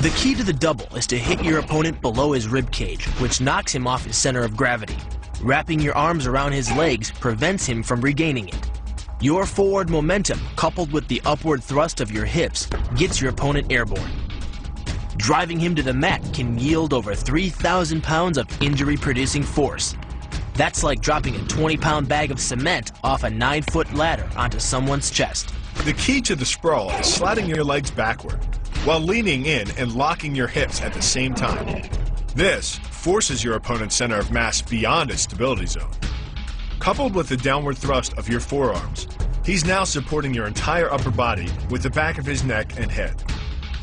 The key to the double is to hit your opponent below his rib cage, which knocks him off his center of gravity. Wrapping your arms around his legs prevents him from regaining it. Your forward momentum, coupled with the upward thrust of your hips, gets your opponent airborne. Driving him to the mat can yield over 3,000 pounds of injury-producing force. That's like dropping a 20-pound bag of cement off a 9-foot ladder onto someone's chest. The key to the sprawl is sliding your legs backward, while leaning in and locking your hips at the same time. This forces your opponent's center of mass beyond its stability zone. Coupled with the downward thrust of your forearms, he's now supporting your entire upper body with the back of his neck and head,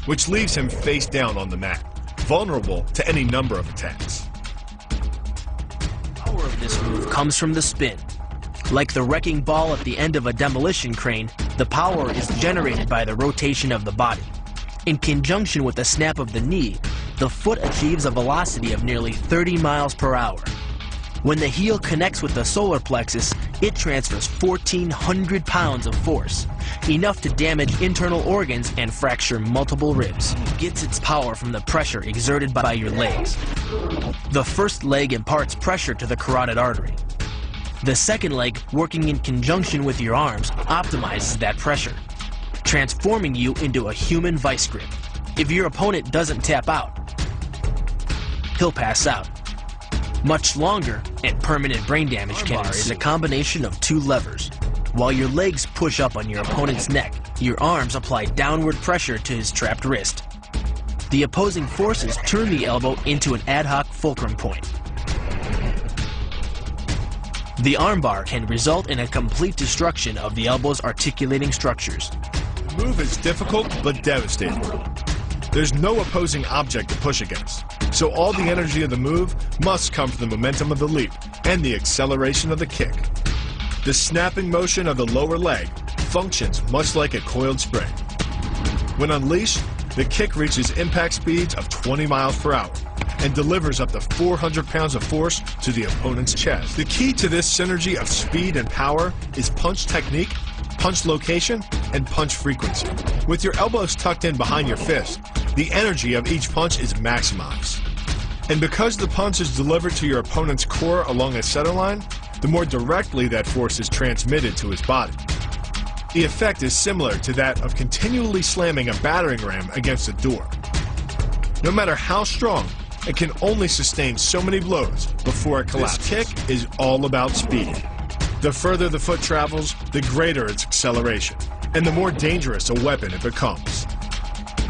which leaves him face down on the mat, vulnerable to any number of attacks. The power of this move comes from the spin. Like the wrecking ball at the end of a demolition crane, the power is generated by the rotation of the body. In conjunction with the snap of the knee, the foot achieves a velocity of nearly 30 miles per hour. When the heel connects with the solar plexus, it transfers 1,400 pounds of force, enough to damage internal organs and fracture multiple ribs. It gets its power from the pressure exerted by your legs. The first leg imparts pressure to the carotid artery. The second leg, working in conjunction with your arms, optimizes that pressure, transforming you into a human vice grip. If your opponent doesn't tap out, he'll pass out. Much longer and permanent brain damage can ensue. Is a combination of two levers. While your legs push up on your opponent's neck, your arms apply downward pressure to his trapped wrist. The opposing forces turn the elbow into an ad hoc fulcrum point. The armbar can result in a complete destruction of the elbow's articulating structures. The move is difficult but devastating. There's no opposing object to push against, so all the energy of the move must come from the momentum of the leap and the acceleration of the kick. The snapping motion of the lower leg functions much like a coiled spring. When unleashed, the kick reaches impact speeds of 20 miles per hour and delivers up to 400 pounds of force to the opponent's chest. The key to this synergy of speed and power is punch technique, punch location, and punch frequency. With your elbows tucked in behind your fist, the energy of each punch is maximized. And because the punch is delivered to your opponent's core along a center line, the more directly that force is transmitted to his body. The effect is similar to that of continually slamming a battering ram against a door. No matter how strong, it can only sustain so many blows before it collapses. This kick is all about speed. The further the foot travels, the greater its acceleration, and the more dangerous a weapon it becomes.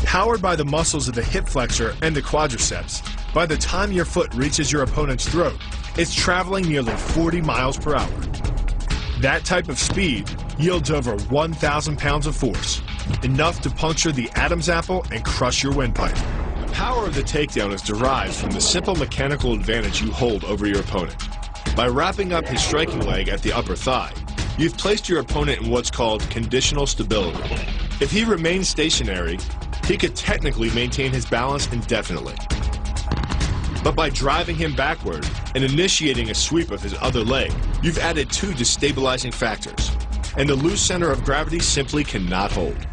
Powered by the muscles of the hip flexor and the quadriceps, by the time your foot reaches your opponent's throat, it's traveling nearly 40 miles per hour. That type of speed yields over 1,000 pounds of force, enough to puncture the Adam's apple and crush your windpipe. The power of the takedown is derived from the simple mechanical advantage you hold over your opponent. By wrapping up his striking leg at the upper thigh, you've placed your opponent in what's called conditional stability. If he remains stationary, he could technically maintain his balance indefinitely. But by driving him backward and initiating a sweep of his other leg, you've added two destabilizing factors, and the loose center of gravity simply cannot hold.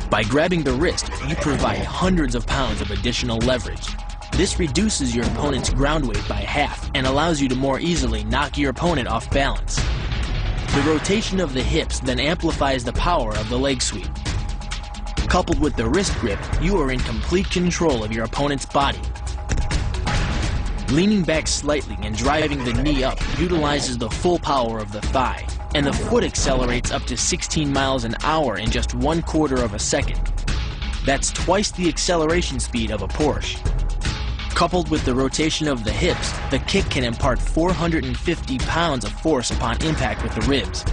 By grabbing the wrist, you provide hundreds of pounds of additional leverage. This reduces your opponent's ground weight by half and allows you to more easily knock your opponent off balance. The rotation of the hips then amplifies the power of the leg sweep. Coupled with the wrist grip, you are in complete control of your opponent's body. Leaning back slightly and driving the knee up utilizes the full power of the thigh, and the foot accelerates up to 16 miles an hour in just 1/4 of a second. That's twice the acceleration speed of a Porsche. Coupled with the rotation of the hips, the kick can impart 450 pounds of force upon impact with the ribs.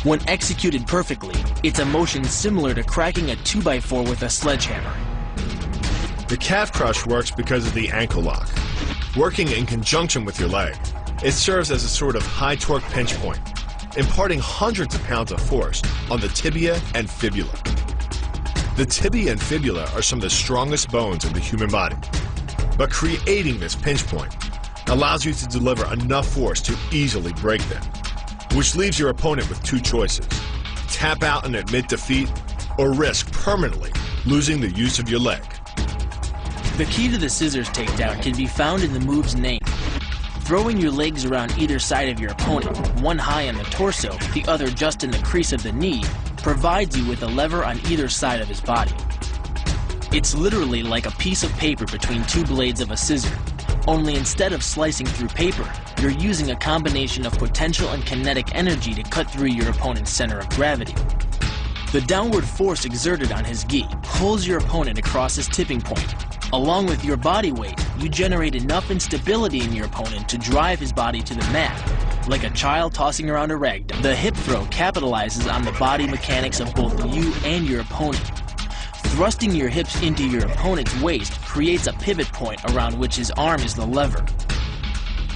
When executed perfectly, it's a motion similar to cracking a 2x4 with a sledgehammer. The calf crush works because of the ankle lock. Working in conjunction with your leg, it serves as a sort of high torque pinch point, imparting hundreds of pounds of force on the tibia and fibula. The tibia and fibula are some of the strongest bones of the human body, but creating this pinch point allows you to deliver enough force to easily break them, which leaves your opponent with two choices: tap out and admit defeat, or risk permanently losing the use of your leg. The key to the scissors takedown can be found in the move's name. Throwing your legs around either side of your opponent, one high on the torso, the other just in the crease of the knee, provides you with a lever on either side of his body. It's literally like a piece of paper between two blades of a scissor, only instead of slicing through paper, you're using a combination of potential and kinetic energy to cut through your opponent's center of gravity. The downward force exerted on his gi pulls your opponent across his tipping point. Along with your body weight, you generate enough instability in your opponent to drive his body to the mat, like a child tossing around a rag doll. The hip throw capitalizes on the body mechanics of both you and your opponent. Thrusting your hips into your opponent's waist creates a pivot point around which his arm is the lever.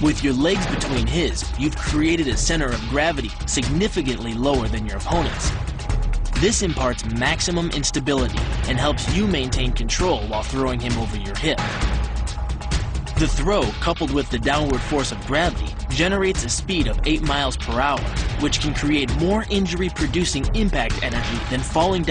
With your legs between his, you've created a center of gravity significantly lower than your opponent's. This imparts maximum instability and helps you maintain control while throwing him over your hip. The throw, coupled with the downward force of gravity, generates a speed of 8 miles per hour, which can create more injury-producing impact energy than falling down